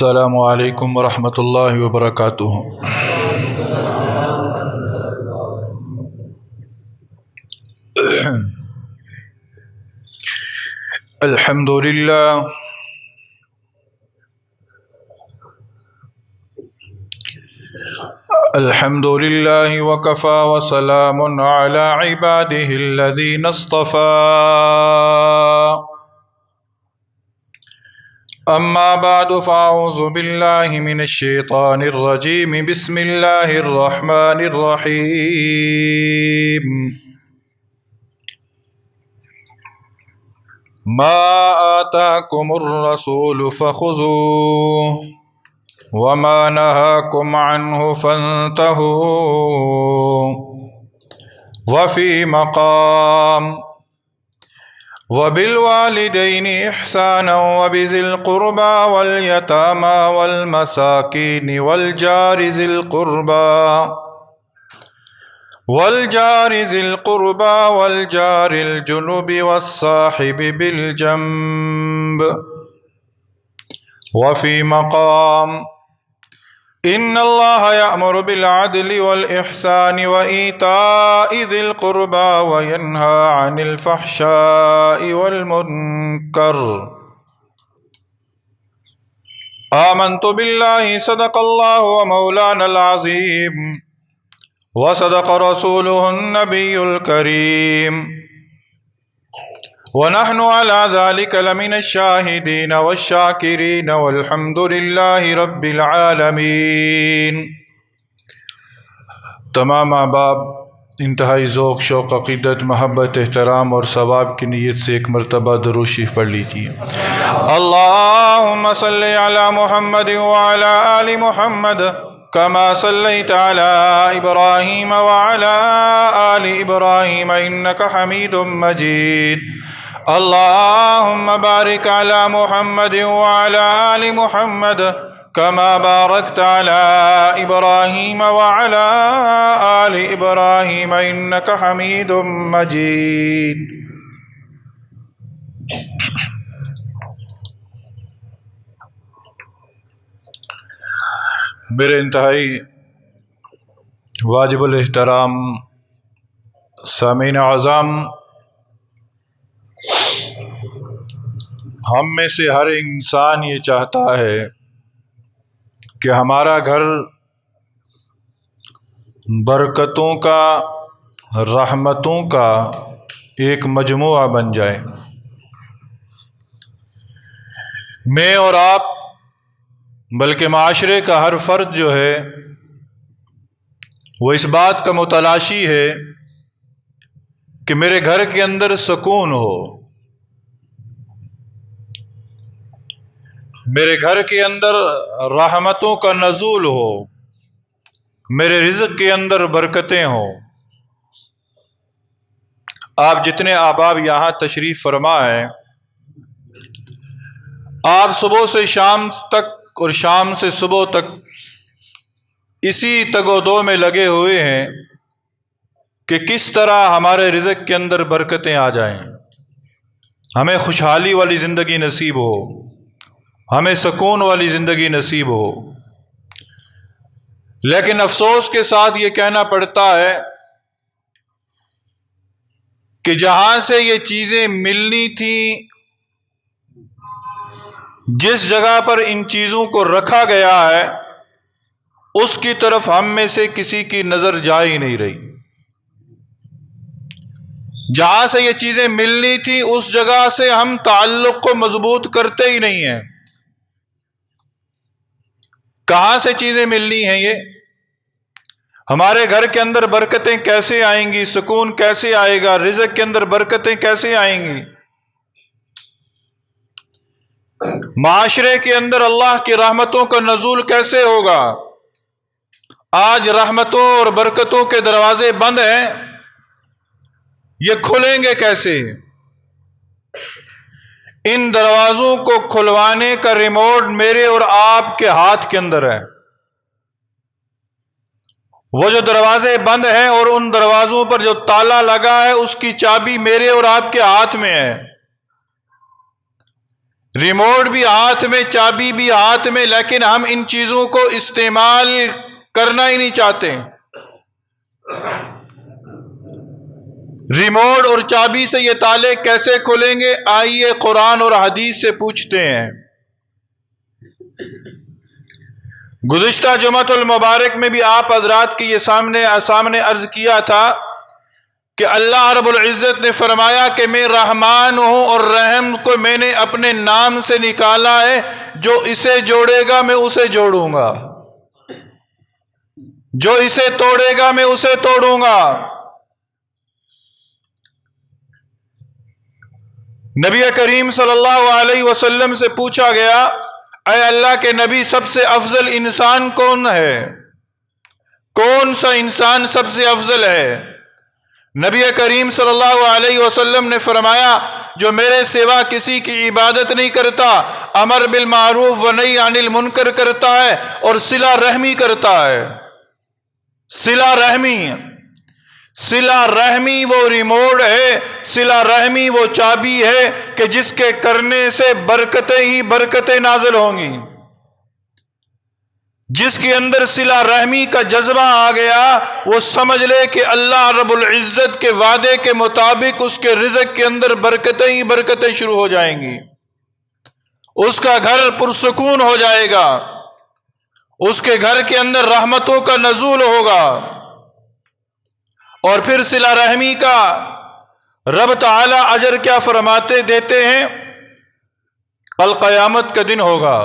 السلام علیکم ورحمۃ اللہ وبرکاتہ۔ الحمد للہ الحمد للہ وکفی وسلام علی عبادہ الذین اصطفی، اما بعد فاعوذ باللہ من الشیطان الرجیم، بسم اللہ الرحمن الرحیم۔ ما آتاکم الرسول فخذوہ وما نهاکم عنہ فانتہوا، وفی مقام وبالوالدین احسانا وبذی القربى والیتامى والمساکین والجار ذی القربى والجار الجنب والصاحب بالجنب، وفی مقام ان اللہ یأمر بالعدل والإحسان وإیتاء ذی القربى وینہی عن الفحشاء والمنکر۔ آمنت باللہ صدق اللہ مولانا العظیم وصدق رسولہ النبی الکریم، ونحن على ذلك لمن الشاہدین والشاکرین والحمد للہ رب العالمین۔ تمام احباب انتہائی ذوق، شوق، عقیدت، محبت، احترام اور ثواب کی نیت سے ایک مرتبہ درود شریف پڑھ لیجیے۔ اللہم صل علی محمد وعلی آل محمد کما صلیت علی ابراہیم وعلی آل ابراہیم انک حمید مجید۔ اللہم بارک علی محمد وعلی آل محمد کما بارکت علی ابراہیم وعلی آل ابراہیم انک حمید مجید۔ میرے انتہائی واجب الاحترام سامعین اعظام، ہم میں سے ہر انسان یہ چاہتا ہے کہ ہمارا گھر برکتوں کا، رحمتوں کا ایک مجموعہ بن جائے۔ میں اور آپ بلکہ معاشرے کا ہر فرد جو ہے وہ اس بات کا متلاشی ہے کہ میرے گھر کے اندر سکون ہو، میرے گھر کے اندر رحمتوں کا نزول ہو، میرے رزق کے اندر برکتیں ہوں۔ آپ جتنے احباب یہاں تشریف فرما ہیں، آپ صبح سے شام تک اور شام سے صبح تک اسی تگ و دو میں لگے ہوئے ہیں کہ کس طرح ہمارے رزق کے اندر برکتیں آ جائیں، ہمیں خوشحالی والی زندگی نصیب ہو، ہمیں سکون والی زندگی نصیب ہو۔ لیکن افسوس کے ساتھ یہ کہنا پڑتا ہے کہ جہاں سے یہ چیزیں ملنی تھیں، جس جگہ پر ان چیزوں کو رکھا گیا ہے، اس کی طرف ہم میں سے کسی کی نظر جا ہی نہیں رہی۔ جہاں سے یہ چیزیں ملنی تھی اس جگہ سے ہم تعلق کو مضبوط کرتے ہی نہیں ہیں۔ کہاں سے چیزیں ملنی ہیں؟ یہ ہمارے گھر کے اندر برکتیں کیسے آئیں گی، سکون کیسے آئے گا، رزق کے اندر برکتیں کیسے آئیں گی، معاشرے کے اندر اللہ کی رحمتوں کا نزول کیسے ہوگا؟ آج رحمتوں اور برکتوں کے دروازے بند ہیں، یہ کھلیں گے کیسے؟ ان دروازوں کو کھلوانے کا ریموٹ میرے اور آپ کے ہاتھ کے اندر ہے۔ وہ جو دروازے بند ہیں اور ان دروازوں پر جو تالا لگا ہے، اس کی چابی میرے اور آپ کے ہاتھ میں ہے۔ ریموٹ بھی ہاتھ میں، چابی بھی ہاتھ میں، لیکن ہم ان چیزوں کو استعمال کرنا ہی نہیں چاہتے۔ ریموٹ اور چابی سے یہ تالے کیسے کھلیں گے؟ آئیے قرآن اور حدیث سے پوچھتے ہیں۔ گزشتہ جمعۃ المبارک میں بھی آپ حضرات کی یہ سامنے عرض کیا تھا کہ اللہ رب العزت نے فرمایا کہ میں رحمان ہوں اور رحم کو میں نے اپنے نام سے نکالا ہے، جو اسے جوڑے گا میں اسے جوڑوں گا، جو اسے توڑے گا میں اسے توڑوں گا۔ نبی کریم صلی اللہ علیہ وسلم سے پوچھا گیا، اے اللہ کے نبی، سب سے افضل انسان کون ہے؟ کون سا انسان سب سے افضل ہے؟ نبی کریم صلی اللہ علیہ وسلم نے فرمایا، جو میرے سوا کسی کی عبادت نہیں کرتا، امر بالمعروف و نہی عن المنکر کرتا ہے اور صلہ رحمی کرتا ہے۔ صلہ رحمی، صلہ رحمی وہ ریموٹ ہے، صلہ رحمی وہ چابی ہے کہ جس کے کرنے سے برکتیں ہی برکتیں نازل ہوں گی۔ جس کے اندر صلہ رحمی کا جذبہ آ گیا، وہ سمجھ لے کہ اللہ رب العزت کے وعدے کے مطابق اس کے رزق کے اندر برکتیں ہی برکتیں شروع ہو جائیں گی، اس کا گھر پرسکون ہو جائے گا، اس کے گھر کے اندر رحمتوں کا نزول ہوگا۔ اور پھر صلہ رحمی کا رب تعالی اجر کیا فرماتے دیتے ہیں؟ کل قیامت کا دن ہوگا۔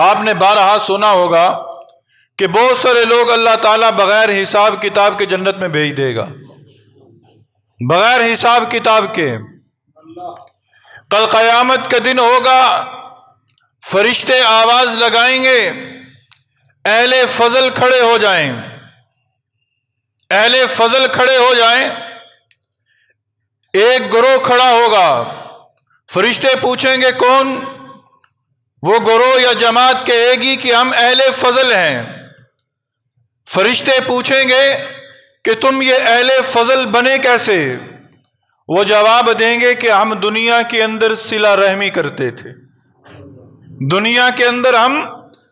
آپ نے بارہا سنا ہوگا کہ بہت سارے لوگ اللہ تعالیٰ بغیر حساب کتاب کے جنت میں بھیج دے گا، بغیر حساب کتاب کے۔ کل قیامت کا دن ہوگا، فرشتے آواز لگائیں گے، اہل فضل کھڑے ہو جائیں، اہل فضل کھڑے ہو جائیں۔ ایک گروہ کھڑا ہوگا، فرشتے پوچھیں گے کون؟ وہ گروہ یا جماعت کہے گی کہ ہم اہل فضل ہیں۔ فرشتے پوچھیں گے کہ تم یہ اہل فضل بنے کیسے؟ وہ جواب دیں گے کہ ہم دنیا کے اندر صلہ رحمی کرتے تھے، دنیا کے اندر ہم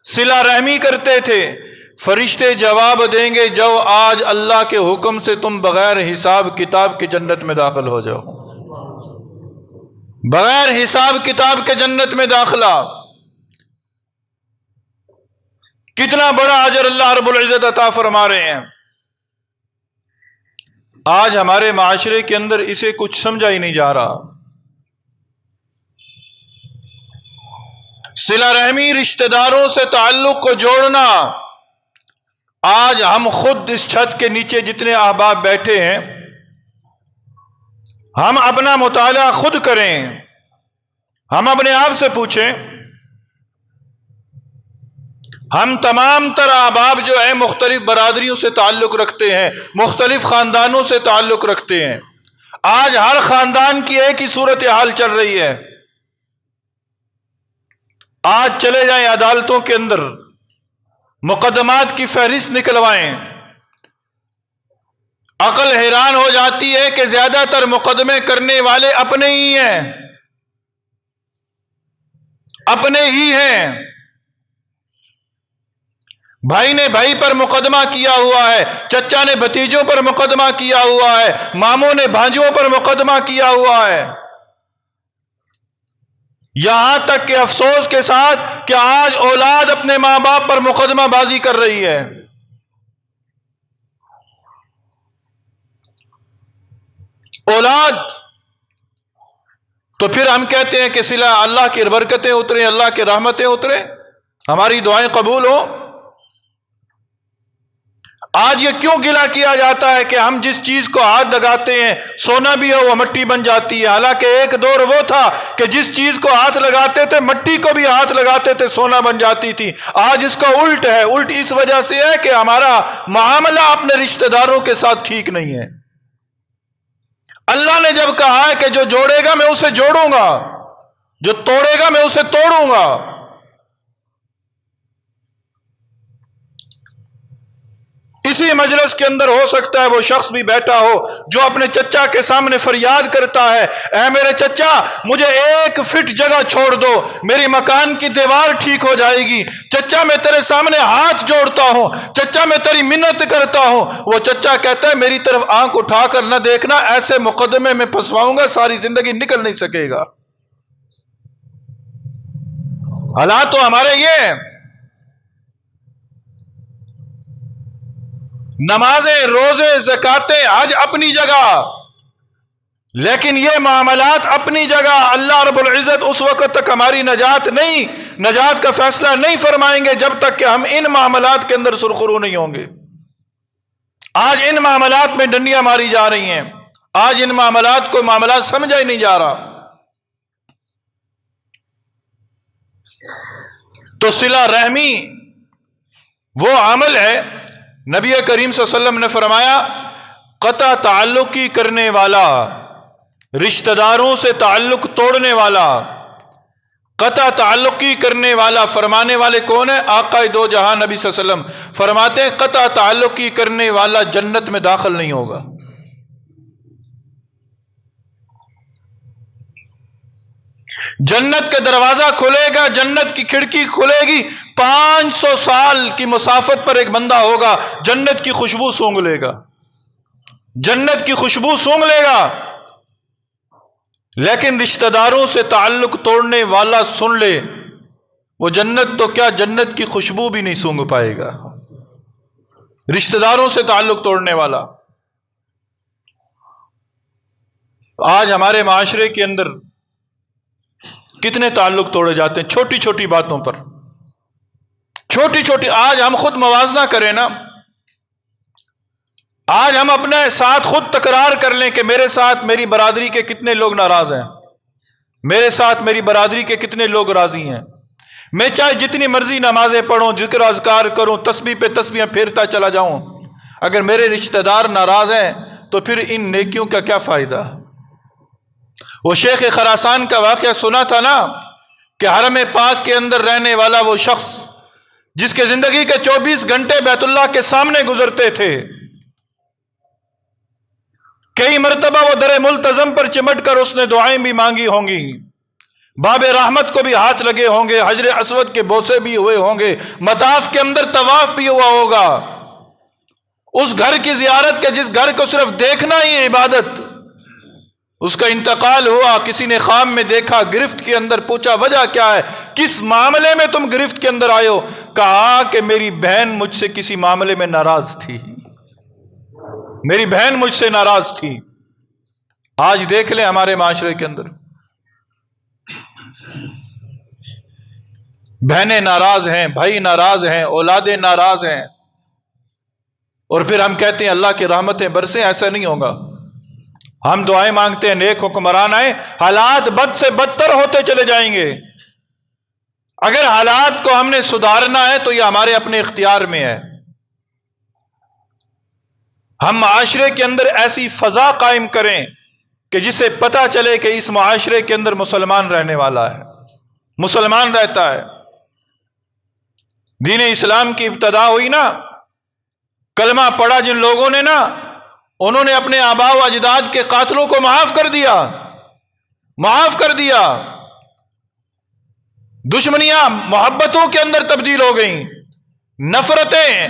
صلہ رحمی کرتے تھے۔ فرشتے جواب دیں گے، جو آج اللہ کے حکم سے تم بغیر حساب کتاب کے جنت میں داخل ہو جاؤ، بغیر حساب کتاب کے جنت میں داخلہ۔ کتنا بڑا اجر اللہ رب العزت عطا فرما رہے ہیں۔ آج ہمارے معاشرے کے اندر اسے کچھ سمجھا ہی نہیں جا رہا۔ صلہ رحمی، رشتہ داروں سے تعلق کو جوڑنا۔ آج ہم خود اس چھت کے نیچے جتنے احباب بیٹھے ہیں، ہم اپنا مطالعہ خود کریں، ہم اپنے آپ سے پوچھیں۔ ہم تمام تر احباب جو ہیں مختلف برادریوں سے تعلق رکھتے ہیں، مختلف خاندانوں سے تعلق رکھتے ہیں۔ آج ہر خاندان کی ایک ہی صورتحال چل رہی ہے۔ آج چلے جائیں عدالتوں کے اندر، مقدمات کی فہرست نکلوائیں، عقل حیران ہو جاتی ہے کہ زیادہ تر مقدمے کرنے والے اپنے ہی ہیں، اپنے ہی ہیں۔ بھائی نے بھائی پر مقدمہ کیا ہوا ہے، چچا نے بھتیجوں پر مقدمہ کیا ہوا ہے، ماموں نے بھانجوں پر مقدمہ کیا ہوا ہے۔ یہاں تک کہ افسوس کے ساتھ کہ آج اولاد اپنے ماں باپ پر مقدمہ بازی کر رہی ہے۔ اولاد تو پھر ہم کہتے ہیں کہ صلہ، اللہ کی برکتیں اتریں، اللہ کی رحمتیں اتریں، ہماری دعائیں قبول ہوں۔ آج یہ کیوں گلہ کیا جاتا ہے کہ ہم جس چیز کو ہاتھ لگاتے ہیں سونا بھی ہو وہ مٹی بن جاتی ہے؟ حالانکہ ایک دور وہ تھا کہ جس چیز کو ہاتھ لگاتے تھے مٹی کو بھی ہاتھ لگاتے تھے، سونا بن جاتی تھی۔ آج اس کا الٹ ہے۔ الٹ اس وجہ سے ہے کہ ہمارا معاملہ اپنے رشتہ داروں کے ساتھ ٹھیک نہیں ہے۔ اللہ نے جب کہا ہے کہ جو جوڑے گا میں اسے جوڑوں گا، جو توڑے گا میں اسے توڑوں گا، اسی مجلس کے اندر ہو سکتا ہے وہ شخص بھی بیٹھا ہو جو اپنے چچا کے سامنے فریاد کرتا ہے، اے میرے چچا مجھے 1 فٹ جگہ چھوڑ دو، میری مکان کی دیوار ٹھیک ہو جائے گی، چچا میں تیرے سامنے ہاتھ جوڑتا ہوں، چچا میں تیری منت کرتا ہوں۔ وہ چچا کہتا ہے میری طرف آنکھ اٹھا کر نہ دیکھنا، ایسے مقدمے میں پھنسواؤں گا ساری زندگی نکل نہیں سکے گا۔ حالات تو ہمارے یہ ہیں، نمازیں، روزے، زکاتیں، حج اپنی جگہ، لیکن یہ معاملات اپنی جگہ۔ اللہ رب العزت اس وقت تک ہماری نجات کا فیصلہ نہیں فرمائیں گے جب تک کہ ہم ان معاملات کے اندر سرخرو نہیں ہوں گے۔ آج ان معاملات میں ڈنڈیاں ماری جا رہی ہیں، آج ان معاملات کو معاملات سمجھا ہی نہیں جا رہا۔ تو صلہ رحمی وہ عمل ہے، نبی کریم صلی اللہ علیہ وسلم نے فرمایا قطع تعلقی کرنے والا، رشتہ داروں سے تعلق توڑنے والا، قطع تعلقی کرنے والا، فرمانے والے کون ہیں؟ آقا دو جہاں نبی صلی اللہ علیہ وسلم فرماتے ہیں قطع تعلقی کرنے والا جنت میں داخل نہیں ہوگا۔ جنت کا دروازہ کھلے گا، جنت کی کھڑکی کھلے گی، 500 سال کی مسافت پر ایک بندہ ہوگا، جنت کی خوشبو سونگھ لے گا، جنت کی خوشبو سونگھ لے گا۔ لیکن رشتہ داروں سے تعلق توڑنے والا سن لے، وہ جنت تو کیا جنت کی خوشبو بھی نہیں سونگھ پائے گا۔ رشتہ داروں سے تعلق توڑنے والا۔ آج ہمارے معاشرے کے اندر کتنے تعلق توڑے جاتے ہیں چھوٹی چھوٹی باتوں پر، چھوٹی چھوٹی۔ آج ہم خود موازنہ کریں نا، آج ہم اپنے ساتھ خود تکرار کر لیں کہ میرے ساتھ میری برادری کے کتنے لوگ ناراض ہیں، میرے ساتھ میری برادری کے کتنے لوگ راضی ہیں۔ میں چاہے جتنی مرضی نمازیں پڑھوں، ذکر اذکار کروں، تسبیح پہ تسبیح پھیرتا چلا جاؤں، اگر میرے رشتہ دار ناراض ہیں تو پھر ان نیکیوں کا کیا فائدہ؟ وہ شیخ خراسان کا واقعہ سنا تھا نا کہ حرم پاک کے اندر رہنے والا وہ شخص جس کے زندگی کے 24 گھنٹے بیت اللہ کے سامنے گزرتے تھے، کئی مرتبہ وہ در ملتزم پر چمٹ کر اس نے دعائیں بھی مانگی ہوں گی، باب رحمت کو بھی ہاتھ لگے ہوں گے، حجر اسود کے بوسے بھی ہوئے ہوں گے، مطاف کے اندر طواف بھی ہوا ہوگا، اس گھر کی زیارت کے جس گھر کو صرف دیکھنا ہی عبادت، اس کا انتقال ہوا، کسی نے خواب میں دیکھا، گرفت کے اندر، پوچھا وجہ کیا ہے، کس معاملے میں تم گرفت کے اندر آئے ہو؟ کہا کہ میری بہن مجھ سے کسی معاملے میں ناراض تھی، میری بہن مجھ سے ناراض تھی۔ آج دیکھ لیں ہمارے معاشرے کے اندر بہنیں ناراض ہیں، بھائی ناراض ہیں، اولادیں ناراض ہیں، اور پھر ہم کہتے ہیں اللہ کی رحمتیں برسیں۔ ایسا نہیں ہوگا، ہم دعائیں مانگتے ہیں نیک حکمران آئے، حالات بد سے بدتر ہوتے چلے جائیں گے۔ اگر حالات کو ہم نے سدھارنا ہے تو یہ ہمارے اپنے اختیار میں ہے۔ ہم معاشرے کے اندر ایسی فضا قائم کریں کہ جسے پتہ چلے کہ اس معاشرے کے اندر مسلمان رہنے والا ہے، مسلمان رہتا ہے۔ دین اسلام کی ابتدا ہوئی نا، کلمہ پڑھا جن لوگوں نے نا، انہوں نے اپنے آباء و اجداد کے قاتلوں کو معاف کر دیا، معاف کر دیا۔ دشمنیاں محبتوں کے اندر تبدیل ہو گئیں، نفرتیں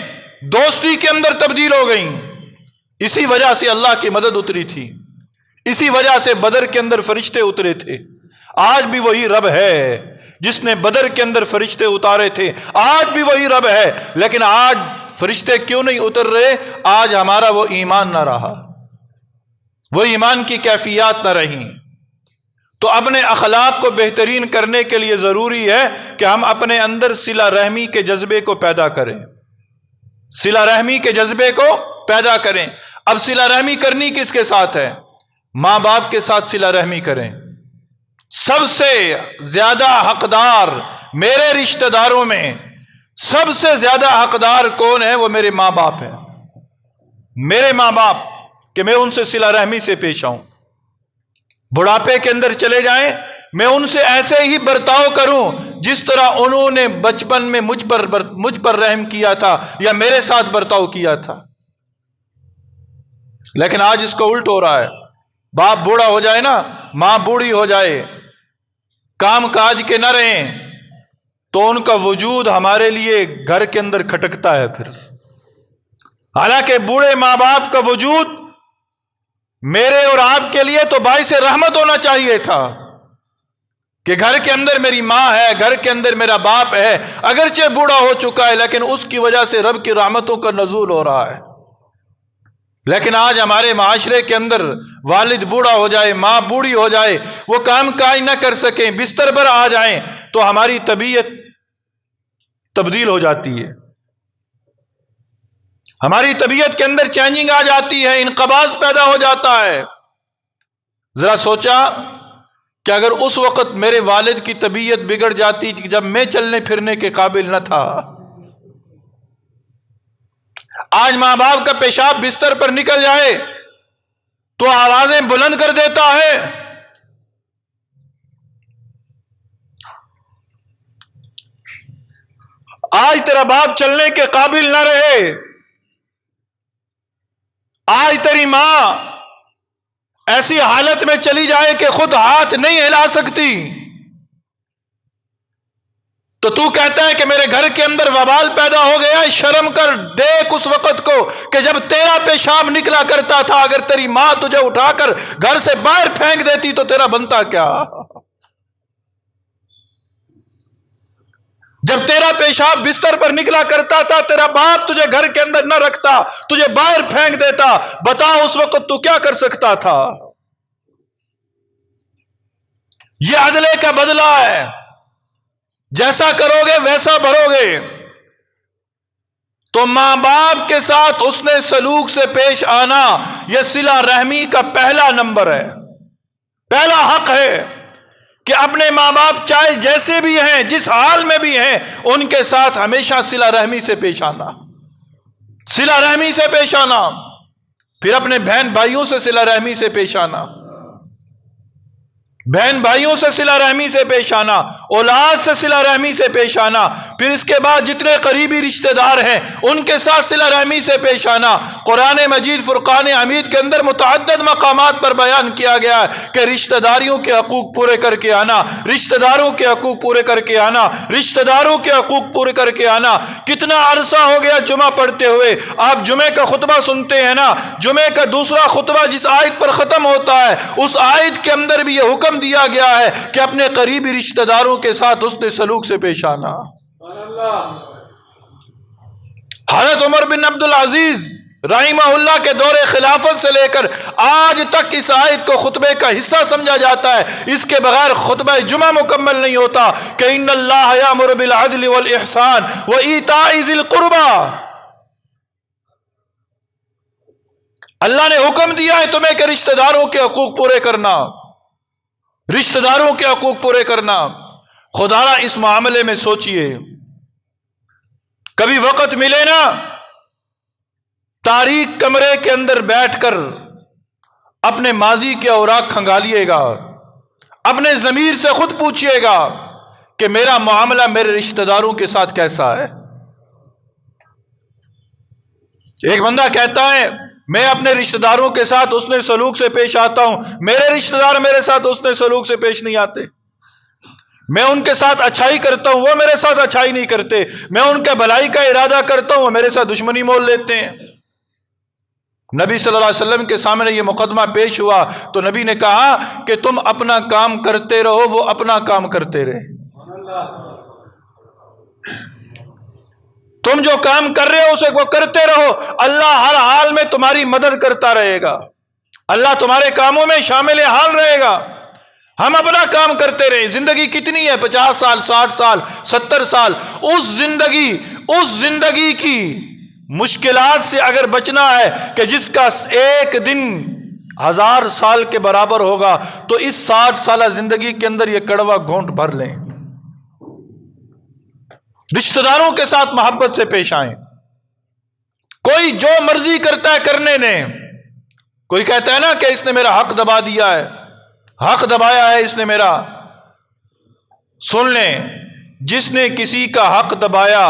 دوستی کے اندر تبدیل ہو گئیں۔ اسی وجہ سے اللہ کی مدد اتری تھی، اسی وجہ سے بدر کے اندر فرشتے اترے تھے۔ آج بھی وہی رب ہے جس نے بدر کے اندر فرشتے اتارے تھے، آج بھی وہی رب ہے، لیکن آج فرشتے کیوں نہیں اتر رہے؟ آج ہمارا وہ ایمان نہ رہا، وہ ایمان کی کیفیات نہ رہی۔ تو اپنے اخلاق کو بہترین کرنے کے لیے ضروری ہے کہ ہم اپنے اندر صلہ رحمی کے جذبے کو پیدا کریں، صلہ رحمی کے جذبے کو پیدا کریں۔ اب صلہ رحمی کرنی کس کے ساتھ ہے؟ ماں باپ کے ساتھ صلہ رحمی کریں۔ سب سے زیادہ حقدار میرے رشتہ داروں میں سب سے زیادہ حقدار کون ہے؟ وہ میرے ماں باپ ہیں، میرے ماں باپ، کہ میں ان سے صلہ رحمی سے پیش آؤں۔ بڑھاپے کے اندر چلے جائیں، میں ان سے ایسے ہی برتاؤ کروں جس طرح انہوں نے بچپن میں مجھ پر رحم کیا تھا یا میرے ساتھ برتاؤ کیا تھا۔ لیکن آج اس کو الٹ ہو رہا ہے. باپ بوڑھا ہو جائے نا، ماں بوڑھی ہو جائے، کام کاج کے نہ رہیں، تو ان کا وجود ہمارے لیے گھر کے اندر کھٹکتا ہے پھر. حالانکہ بوڑھے ماں باپ کا وجود میرے اور آپ کے لیے تو باعث رحمت ہونا چاہیے تھا کہ گھر کے اندر میری ماں ہے، گھر کے اندر میرا باپ ہے، اگرچہ بوڑھا ہو چکا ہے لیکن اس کی وجہ سے رب کی رحمتوں کا نزول ہو رہا ہے. لیکن آج ہمارے معاشرے کے اندر والد بوڑھا ہو جائے، ماں بوڑھی ہو جائے، وہ کام کاج نہ کر سکیں، بستر پر آ جائیں تو ہماری طبیعت تبدیل ہو جاتی ہے، ہماری طبیعت کے اندر چینجنگ آ جاتی ہے، انقباض پیدا ہو جاتا ہے. ذرا سوچا کہ اگر اس وقت میرے والد کی طبیعت بگڑ جاتی جب میں چلنے پھرنے کے قابل نہ تھا. آج ماں باپ کا پیشاب بستر پر نکل جائے تو آوازیں بلند کر دیتا ہے. آج تیرا باپ چلنے کے قابل نہ رہے، آج تیری ماں ایسی حالت میں چلی جائے کہ خود ہاتھ نہیں ہلا سکتی، تو کہتا ہے کہ میرے گھر کے اندر وبال پیدا ہو گیا. شرم کر، دیکھ اس وقت کو کہ جب تیرا پیشاب نکلا کرتا تھا، اگر تیری ماں تجھے اٹھا کر گھر سے باہر پھینک دیتی تو تیرا بنتا کیا؟ جب تیرا پیشاب بستر پر نکلا کرتا تھا، تیرا باپ تجھے گھر کے اندر نہ رکھتا، تجھے باہر پھینک دیتا، بتا اس وقت تو کیا کر سکتا تھا؟ یہ عدلے کا بدلہ ہے، جیسا کرو گے ویسا بھرو گے. تو ماں باپ کے ساتھ اس نے سلوک سے پیش آنا یہ صلہ رحمی کا پہلا نمبر ہے، پہلا حق ہے کہ اپنے ماں باپ چاہے جیسے بھی ہیں، جس حال میں بھی ہیں، ان کے ساتھ ہمیشہ صلہ رحمی سے پیش آنا، صلہ رحمی سے پیش آنا. پھر اپنے بہن بھائیوں سے صلہ رحمی سے پیش آنا، بہن بھائیوں سے صلہ رحمی سے پیش آنا، اولاد سے صلہ رحمی سے پیش آنا. پھر اس کے بعد جتنے قریبی رشتہ دار ہیں ان کے ساتھ صلہ رحمی سے پیش آنا. قرآن مجید فرقان حمید کے اندر متعدد مقامات پر بیان کیا گیا ہے کہ رشتہ داریوں کے حقوق پورے کر کے آنا، رشتہ داروں کے حقوق پورے کر کے آنا، رشتہ داروں کے حقوق پورے کر کے آنا. کتنا عرصہ ہو گیا جمعہ پڑھتے ہوئے، آپ جمعے کا خطبہ سنتے ہیں نا، جمعے کا دوسرا خطبہ جس آیت پر ختم ہوتا ہے اس آیت کے اندر بھی یہ حکم دیا گیا ہے کہ اپنے قریبی رشتہ داروں کے ساتھ حسن سلوک سے پیش آنا. حضرت عمر بن عبد العزیز رحمہ اللہ کے دور خلافت سے لے کر آج تک اس آیت کو خطبے کا حصہ سمجھا جاتا ہے. اس کے بغیر خطبہ جمعہ مکمل نہیں ہوتا کہ ان اللہ یامر بالعدل والاحسان وایتاء ذی القربى. اللہ نے حکم دیا ہے تمہیں کہ رشتہ داروں کے حقوق پورے کرنا، رشتہ داروں کے حقوق پورے کرنا. خدا را اس معاملے میں سوچئے، کبھی وقت ملے نا تاریک کمرے کے اندر بیٹھ کر اپنے ماضی کے اوراق کھنگالیے گا، اپنے ضمیر سے خود پوچھئے گا کہ میرا معاملہ میرے رشتہ داروں کے ساتھ کیسا ہے. ایک بندہ کہتا ہے میں اپنے رشتہ داروں کے ساتھ حسن سلوک سے پیش آتا ہوں، میرے رشتہ دار میرے ساتھ حسن سلوک سے پیش نہیں آتے. میں ان کے ساتھ اچھائی کرتا ہوں، وہ میرے ساتھ اچھائی نہیں کرتے. میں ان کے بھلائی کا ارادہ کرتا ہوں، وہ میرے ساتھ دشمنی مول لیتے ہیں. نبی صلی اللہ علیہ وسلم کے سامنے یہ مقدمہ پیش ہوا تو نبی نے کہا کہ تم اپنا کام کرتے رہو، وہ اپنا کام کرتے رہے. تم جو کام کر رہے ہو اسے وہ کرتے رہو، اللہ ہر حال میں تمہاری مدد کرتا رہے گا، اللہ تمہارے کاموں میں شامل حال رہے گا. ہم اپنا کام کرتے رہے. زندگی کتنی ہے؟ 50 سال، 60 سال، 70 سال. اس زندگی کی مشکلات سے اگر بچنا ہے کہ جس کا ایک دن 1000 سال کے برابر ہوگا تو اس 60 سالہ زندگی کے اندر یہ کڑوا گھونٹ بھر لیں. رشتہ داروں کے ساتھ محبت سے پیش آئیں. کوئی جو مرضی کرتا ہے کرنے دیں. کوئی کہتا ہے نا کہ اس نے میرا حق دبا دیا ہے، حق دبایا ہے اس نے میرا. سن لیں، جس نے کسی کا حق دبایا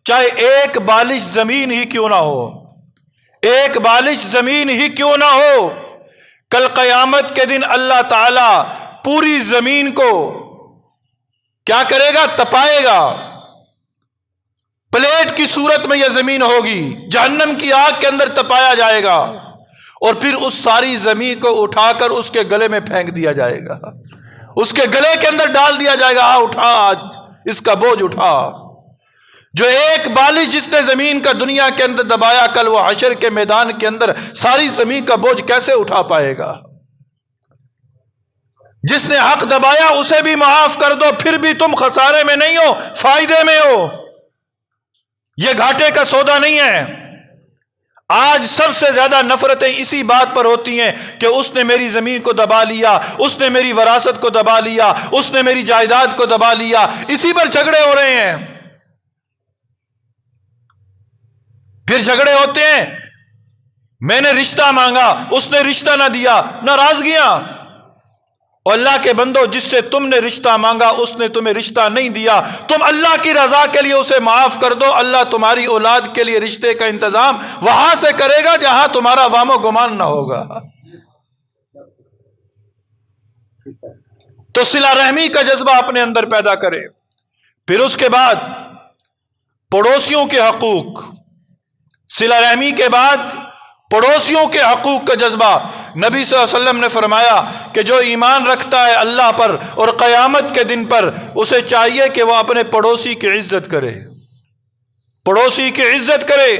چاہے ایک بالش زمین ہی کیوں نہ ہو، ایک بالش زمین ہی کیوں نہ ہو، کل قیامت کے دن اللہ تعالی پوری زمین کو کیا کرے گا؟ تپائے گا۔ پلیٹ کی صورت میں یہ زمین ہوگی، جہنم کی آگ کے اندر تپایا جائے گا، اور پھر اس ساری زمین کو اٹھا کر اس کے گلے میں پھینک دیا جائے گا، اس کے گلے کے اندر ڈال دیا جائے گا، اٹھا آج اس کا بوجھ اٹھا۔ جو ایک بالش جس نے زمین کا دنیا کے اندر دبایا، کل وہ حشر کے میدان کے اندر ساری زمین کا بوجھ کیسے اٹھا پائے گا؟ جس نے حق دبایا اسے بھی معاف کر دو، پھر بھی تم خسارے میں نہیں ہو، فائدے میں ہو، یہ گھاٹے کا سودا نہیں ہے۔ آج سب سے زیادہ نفرتیں اسی بات پر ہوتی ہیں کہ اس نے میری زمین کو دبا لیا، اس نے میری وراثت کو دبا لیا، اس نے میری جائیداد کو دبا لیا، اسی پر جھگڑے ہو رہے ہیں۔ پھر جھگڑے ہوتے ہیں، میں نے رشتہ مانگا، اس نے رشتہ نہ دیا، ناراضگیاں۔ اور اللہ کے بندو، جس سے تم نے رشتہ مانگا اس نے تمہیں رشتہ نہیں دیا، تم اللہ کی رضا کے لیے اسے معاف کر دو، اللہ تمہاری اولاد کے لیے رشتے کا انتظام وہاں سے کرے گا جہاں تمہارا وام و گمان نہ ہوگا۔ تو صلہ رحمی کا جذبہ اپنے اندر پیدا کرے۔ پھر اس کے بعد پڑوسیوں کے حقوق، صلہ رحمی کے بعد پڑوسیوں کے حقوق کا جذبہ۔ نبی صلی اللہ علیہ وسلم نے فرمایا کہ جو ایمان رکھتا ہے اللہ پر اور قیامت کے دن پر، اسے چاہیے کہ وہ اپنے پڑوسی کی عزت کرے، پڑوسی کی عزت کرے۔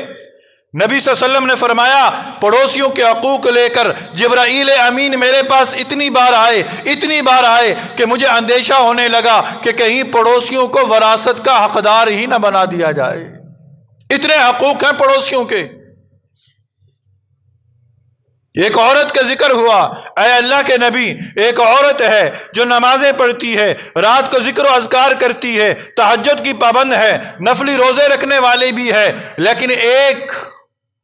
نبی صلی اللہ علیہ وسلم نے فرمایا پڑوسیوں کے حقوق لے کر جبرائیل امین میرے پاس اتنی بار آئے کہ مجھے اندیشہ ہونے لگا کہ کہیں پڑوسیوں کو وراثت کا حقدار ہی نہ بنا دیا جائے۔ اتنے حقوق ہیں پڑوسیوں کے۔ ایک عورت کا ذکر ہوا، اے اللہ کے نبی، ایک عورت ہے جو نمازیں پڑھتی ہے، رات کو ذکر و اذکار کرتی ہے، تہجد کی پابند ہے، نفلی روزے رکھنے والی بھی ہے، لیکن ایک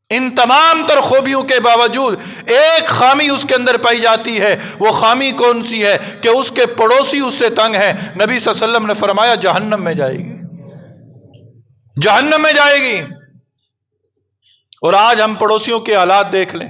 ان تمام تر خوبیوں کے باوجود ایک خامی اس کے اندر پائی جاتی ہے۔ وہ خامی کون سی ہے؟ کہ اس کے پڑوسی اس سے تنگ ہیں۔ نبی صلی اللہ علیہ وسلم نے فرمایا جہنم میں جائے گی، جہنم میں جائے گی۔ اور آج ہم پڑوسیوں کے حالات دیکھ لیں۔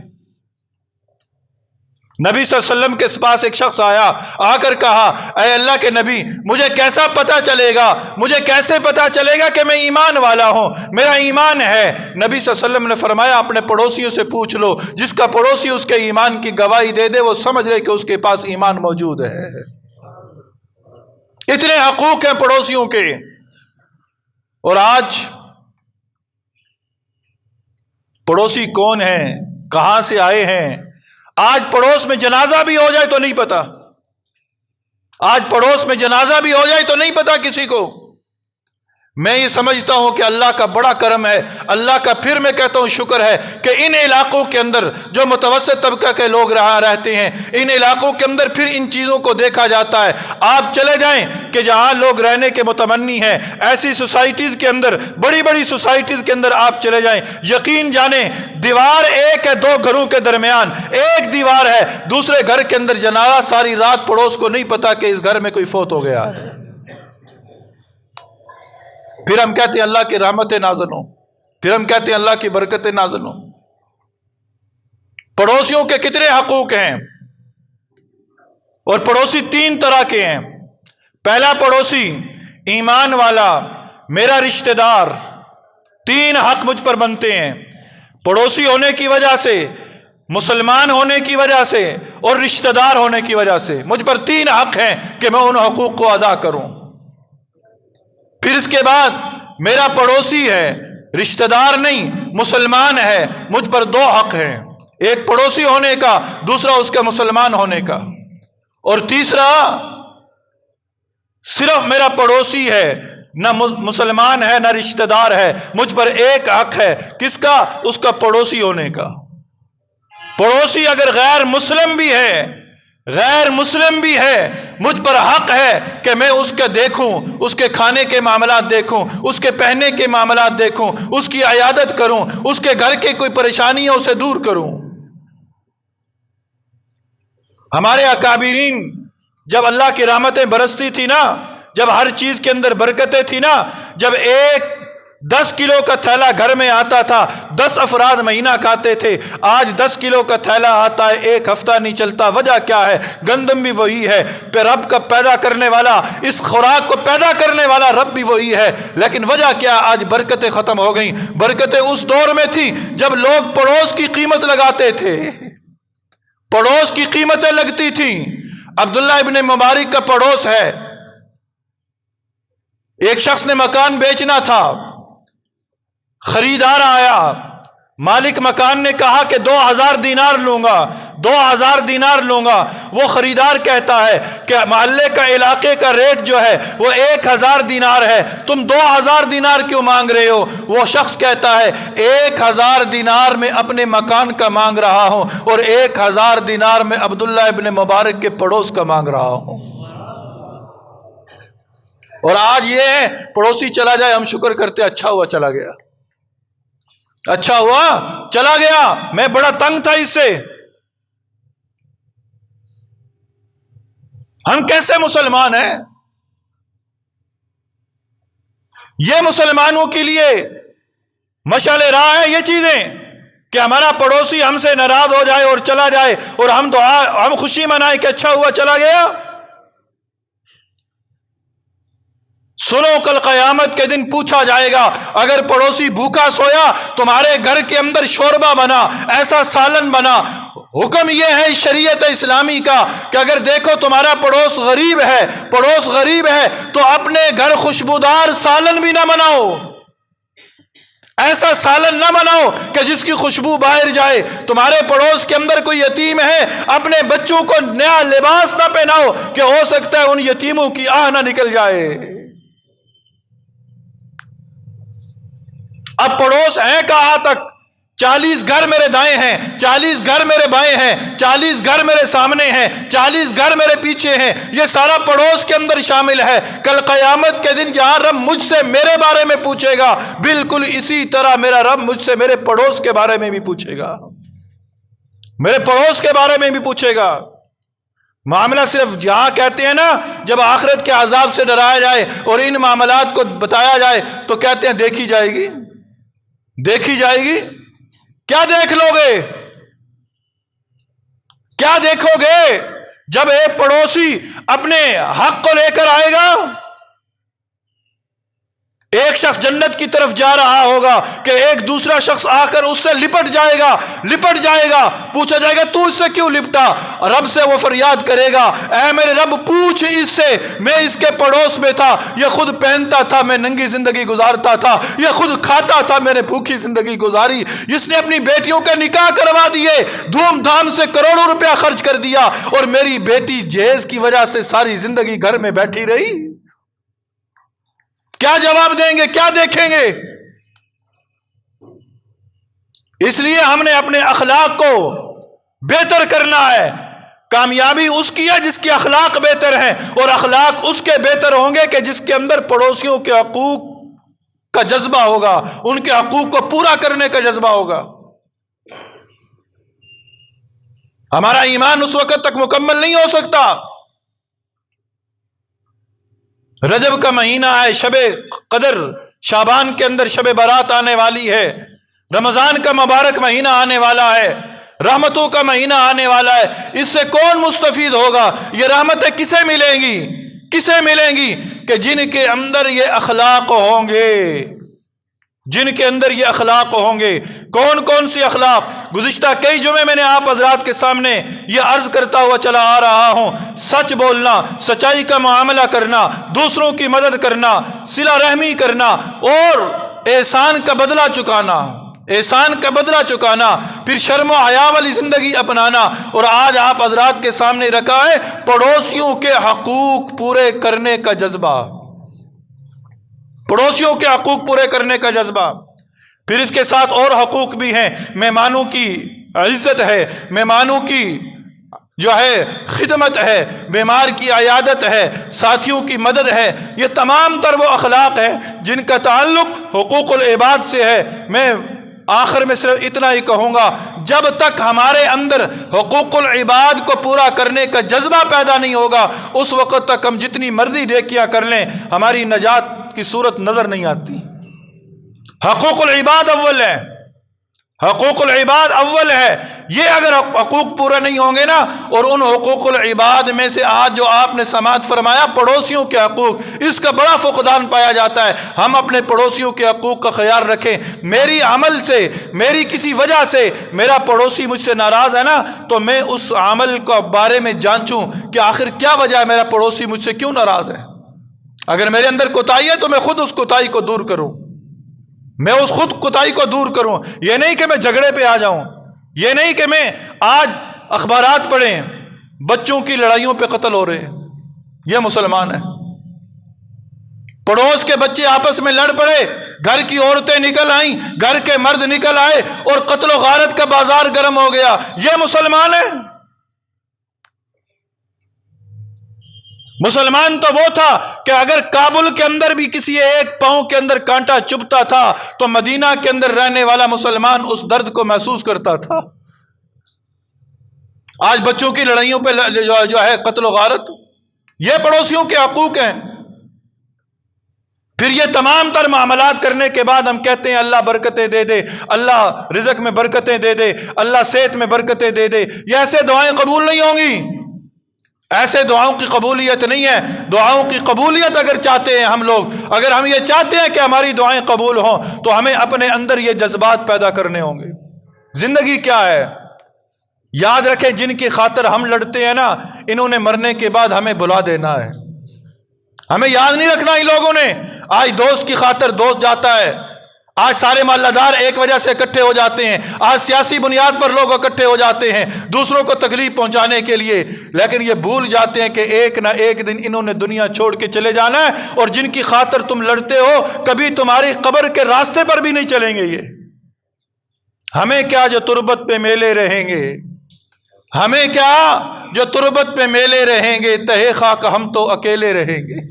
نبی صلی اللہ علیہ وسلم کے پاس ایک شخص آیا، آ کر کہا اے اللہ کے نبی، مجھے کیسا پتہ چلے گا، مجھے کیسے پتہ چلے گا کہ میں ایمان والا ہوں، میرا ایمان ہے؟ نبی صلی اللہ علیہ وسلم نے فرمایا اپنے پڑوسیوں سے پوچھ لو، جس کا پڑوسی اس کے ایمان کی گواہی دے دے وہ سمجھ لے کہ اس کے پاس ایمان موجود ہے۔ اتنے حقوق ہیں پڑوسیوں کے۔ اور آج پڑوسی کون ہیں، کہاں سے آئے ہیں؟ آج پڑوس میں جنازہ بھی ہو جائے تو نہیں پتا، آج پڑوس میں جنازہ بھی ہو جائے تو نہیں پتا کسی کو۔ میں یہ سمجھتا ہوں کہ اللہ کا بڑا کرم ہے، اللہ کا پھر میں کہتا ہوں شکر ہے کہ ان علاقوں کے اندر جو متوسط طبقہ کے لوگ رہتے ہیں، ان علاقوں کے اندر پھر ان چیزوں کو دیکھا جاتا ہے۔ آپ چلے جائیں کہ جہاں لوگ رہنے کے متمنی ہیں، ایسی سوسائٹیز کے اندر، بڑی بڑی سوسائٹیز کے اندر آپ چلے جائیں، یقین جانیں دیوار ایک ہے، دو گھروں کے درمیان ایک دیوار ہے، دوسرے گھر کے اندر جنازہ، ساری رات پڑوس کو نہیں پتا کہ اس گھر میں کوئی فوت ہو گیا ہے۔ پھر ہم کہتے ہیں اللہ کی رحمتیں نازل ہوں، پھر ہم کہتے ہیں اللہ کی برکتیں نازل ہوں۔ پڑوسیوں کے کتنے حقوق ہیں، اور پڑوسی تین طرح کے ہیں۔ پہلا پڑوسی ایمان والا، میرا رشتہ دار، تین حق مجھ پر بنتے ہیں پڑوسی ہونے کی وجہ سے، مسلمان ہونے کی وجہ سے، اور رشتہ دار ہونے کی وجہ سے۔ مجھ پر تین حق ہیں کہ میں ان حقوق کو ادا کروں۔ پھر اس کے بعد میرا پڑوسی ہے، رشتہ دار نہیں، مسلمان ہے، مجھ پر دو حق ہیں، ایک پڑوسی ہونے کا، دوسرا اس کے مسلمان ہونے کا، اور تیسرا صرف میرا پڑوسی ہے، نہ مسلمان ہے نہ رشتہ دار ہے، مجھ پر ایک حق ہے، کس کا؟ اس کا پڑوسی ہونے کا۔ پڑوسی اگر غیر مسلم بھی ہے مجھ پر حق ہے کہ میں اس کے دیکھوں، اس کے کھانے کے معاملات دیکھوں، اس کے پہننے کے معاملات دیکھوں، اس کی عیادت کروں، اس کے گھر کے کوئی پریشانی ہے اسے دور کروں۔ ہمارے اکابرین جب اللہ کی رحمتیں برستی تھی نا، جب ہر چیز کے اندر برکتیں تھی نا، جب ایک 10 کلو کا تھیلا گھر میں آتا تھا، 10 افراد مہینہ کھاتے تھے۔ آج 10 کلو کا تھیلا آتا ہے، ایک ہفتہ نہیں چلتا۔ وجہ کیا ہے؟ گندم بھی وہی ہے، پھر رب کا پیدا کرنے والا، اس خوراک کو پیدا کرنے والا رب بھی وہی ہے، لیکن وجہ کیا؟ آج برکتیں ختم ہو گئیں۔ برکتیں اس دور میں تھی جب لوگ پڑوس کی قیمت لگاتے تھے، پڑوس کی قیمتیں لگتی تھیں۔ عبداللہ ابن مبارک کا پڑوس ہے، ایک شخص نے مکان بیچنا تھا، خریدار آیا، مالک مکان نے کہا کہ 2000 دینار لوں گا، 2000 دینار لوں گا۔ وہ خریدار کہتا ہے کہ محلے کا، علاقے کا ریٹ جو ہے وہ 1000 دینار ہے، تم 2000 دینار کیوں مانگ رہے ہو؟ وہ شخص کہتا ہے 1000 دینار میں اپنے مکان کا مانگ رہا ہوں، اور 1000 دینار میں عبداللہ ابن مبارک کے پڑوس کا مانگ رہا ہوں۔ اور آج یہ ہے پڑوسی چلا جائے ہم شکر کرتے، اچھا ہوا چلا گیا، اچھا ہوا چلا گیا، میں بڑا تنگ تھا اس سے۔ ہم کیسے مسلمان ہیں؟ یہ مسلمانوں کے لیے مشعل راہ ہے یہ چیزیں کہ ہمارا پڑوسی ہم سے ناراض ہو جائے اور چلا جائے، اور ہم خوشی منائیں کہ اچھا ہوا چلا گیا۔ سنو، کل قیامت کے دن پوچھا جائے گا، اگر پڑوسی بھوکا سویا، تمہارے گھر کے اندر شوربہ بنا، ایسا سالن بنا، حکم یہ ہے شریعت اسلامی کا کہ اگر دیکھو تمہارا پڑوس غریب ہے، پڑوس غریب ہے، تو اپنے گھر خوشبودار سالن بھی نہ بناؤ، ایسا سالن نہ بناؤ کہ جس کی خوشبو باہر جائے۔ تمہارے پڑوس کے اندر کوئی یتیم ہے، اپنے بچوں کو نیا لباس نہ پہناؤ کہ ہو سکتا ہے ان یتیموں کی آہ نہ نکل جائے۔ اب پڑوس ہیں کہاں تک؟ 40 گھر میرے دائیں ہیں، 40 گھر میرے بائیں ہیں، 40 گھر میرے سامنے ہیں، 40 گھر میرے پیچھے ہیں، یہ سارا پڑوس کے اندر شامل ہے۔ کل قیامت کے دن جہاں رب مجھ سے میرے بارے میں پوچھے گا، بالکل اسی طرح میرا رب مجھ سے میرے پڑوس کے بارے میں بھی پوچھے گا، میرے پڑوس کے بارے میں بھی پوچھے گا۔ معاملہ صرف جہاں کہتے ہیں نا جب آخرت کے عذاب سے ڈرایا جائے اور ان معاملات کو بتایا جائے تو کہتے ہیں دیکھی جائے گی، دیکھی جائے گی۔ کیا دیکھ لو گے؟ کیا دیکھو گے؟ جب ایک پڑوسی اپنے حق کو لے کر آئے گا، ایک شخص جنت کی طرف جا رہا ہوگا کہ ایک دوسرا شخص آ کر اس سے لپٹ جائے گا، لپٹ جائے گا، پوچھا جائے گا تو اس سے کیوں لپٹا؟ رب سے وہ فریاد کرے گا، اے میرے رب پوچھ اس سے، میں اس کے پڑوس میں تھا، یہ خود پہنتا تھا، میں ننگی زندگی گزارتا تھا، یہ خود کھاتا تھا، میں نے بھوکی زندگی گزاری، اس نے اپنی بیٹیوں کے نکاح کروا دیے، دھوم دھام سے کروڑوں روپیہ خرچ کر دیا، اور میری بیٹی جہیز کی وجہ سے ساری زندگی گھر میں بیٹھی رہی۔ کیا جواب دیں گے؟ کیا دیکھیں گے؟ اس لیے ہم نے اپنے اخلاق کو بہتر کرنا ہے۔ کامیابی اس کی ہے جس کے اخلاق بہتر ہیں، اور اخلاق اس کے بہتر ہوں گے کہ جس کے اندر پڑوسیوں کے حقوق کا جذبہ ہوگا، ان کے حقوق کو پورا کرنے کا جذبہ ہوگا۔ ہمارا ایمان اس وقت تک مکمل نہیں ہو سکتا۔ رجب کا مہینہ ہے، شب قدر، شعبان کے اندر شب برات آنے والی ہے، رمضان کا مبارک مہینہ آنے والا ہے، رحمتوں کا مہینہ آنے والا ہے۔ اس سے کون مستفید ہوگا؟ یہ رحمتیں کسے ملیں گی؟ کسے ملیں گی؟ کہ جن کے اندر یہ اخلاق ہوں گے، جن کے اندر یہ اخلاق ہوں گے۔ کون کون سی اخلاق؟ گزشتہ کئی جمعے میں نے آپ حضرات کے سامنے یہ عرض کرتا ہوا چلا آ رہا ہوں، سچ بولنا، سچائی کا معاملہ کرنا، دوسروں کی مدد کرنا، صلہ رحمی کرنا، اور احسان کا بدلہ چکانا، احسان کا بدلہ چکانا، پھر شرم و حیا والی زندگی اپنانا۔ اور آج آپ حضرات کے سامنے رکھا ہے پڑوسیوں کے حقوق پورے کرنے کا جذبہ، پڑوسیوں کے حقوق پورے کرنے کا جذبہ۔ پھر اس کے ساتھ اور حقوق بھی ہیں، مہمانوں کی عزت ہے، مہمانوں کی جو ہے خدمت ہے، بیمار کی عیادت ہے، ساتھیوں کی مدد ہے۔ یہ تمام تر وہ اخلاق ہیں جن کا تعلق حقوق العباد سے ہے۔ میں آخر میں صرف اتنا ہی کہوں گا، جب تک ہمارے اندر حقوق العباد کو پورا کرنے کا جذبہ پیدا نہیں ہوگا، اس وقت تک ہم جتنی مرضی نیکیاں کر لیں، ہماری نجات کی صورت نظر نہیں آتی۔ حقوق العباد اول ہے، حقوق العباد اول ہے۔ یہ اگر حقوق پورے نہیں ہوں گے نا، اور ان حقوق العباد میں سے آج جو آپ نے سماعت فرمایا پڑوسیوں کے حقوق، اس کا بڑا فقدان پایا جاتا ہے۔ ہم اپنے پڑوسیوں کے حقوق کا خیال رکھیں۔ میری عمل سے، میری کسی وجہ سے میرا پڑوسی مجھ سے ناراض ہے نا، تو میں اس عمل کے بارے میں جانچوں کہ آخر کیا وجہ ہے، میرا پڑوسی مجھ سے کیوں ناراض ہے۔ اگر میرے اندر کوتاہی ہے تو میں خود اس کوتاہی کو دور کروں، میں اس خود کوتاہی کو دور کروں۔ یہ نہیں کہ میں جھگڑے پہ آ جاؤں، یہ نہیں کہ میں آج اخبارات پڑھیں بچوں کی لڑائیوں پہ قتل ہو رہے ہیں، یہ مسلمان ہے۔ پڑوس کے بچے آپس میں لڑ پڑے، گھر کی عورتیں نکل آئیں، گھر کے مرد نکل آئے اور قتل و غارت کا بازار گرم ہو گیا، یہ مسلمان ہے؟ مسلمان تو وہ تھا کہ اگر کابل کے اندر بھی کسی ایک پاؤں کے اندر کانٹا چبھتا تھا تو مدینہ کے اندر رہنے والا مسلمان اس درد کو محسوس کرتا تھا۔ آج بچوں کی لڑائیوں پہ جو ہے قتل و غارت، یہ پڑوسیوں کے حقوق ہیں۔ پھر یہ تمام تر معاملات کرنے کے بعد ہم کہتے ہیں اللہ برکتیں دے دے، اللہ رزق میں برکتیں دے دے، اللہ صحت میں برکتیں دے دے۔ یہ ایسے دعائیں قبول نہیں ہوں گی، ایسے دعاؤں کی قبولیت نہیں ہے۔ دعاؤں کی قبولیت اگر چاہتے ہیں ہم لوگ، اگر ہم یہ چاہتے ہیں کہ ہماری دعائیں قبول ہوں، تو ہمیں اپنے اندر یہ جذبات پیدا کرنے ہوں گے۔ زندگی کیا ہے؟ یاد رکھیں، جن کی خاطر ہم لڑتے ہیں نا، انہوں نے مرنے کے بعد ہمیں بلا دینا ہے۔ ہمیں یاد نہیں رکھنا ان لوگوں نے۔ آج دوست کی خاطر دوست جاتا ہے، آج سارے محلہ دار ایک وجہ سے اکٹھے ہو جاتے ہیں، آج سیاسی بنیاد پر لوگ اکٹھے ہو جاتے ہیں دوسروں کو تکلیف پہنچانے کے لیے، لیکن یہ بھول جاتے ہیں کہ ایک نہ ایک دن انہوں نے دنیا چھوڑ کے چلے جانا ہے، اور جن کی خاطر تم لڑتے ہو کبھی تمہاری قبر کے راستے پر بھی نہیں چلیں گے۔ یہ ہمیں کیا جو تربت پہ میلے رہیں گے، ہمیں کیا جو تربت پہ میلے رہیں گے، تہے خاک ہم تو اکیلے رہیں گے۔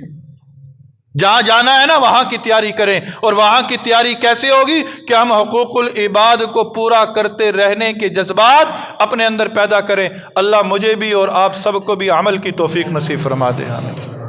جہاں جانا ہے نا وہاں کی تیاری کریں، اور وہاں کی تیاری کیسے ہوگی کہ ہم حقوق العباد کو پورا کرتے رہنے کے جذبات اپنے اندر پیدا کریں۔ اللہ مجھے بھی اور آپ سب کو بھی عمل کی توفیق نصیب فرما دے۔ آمین۔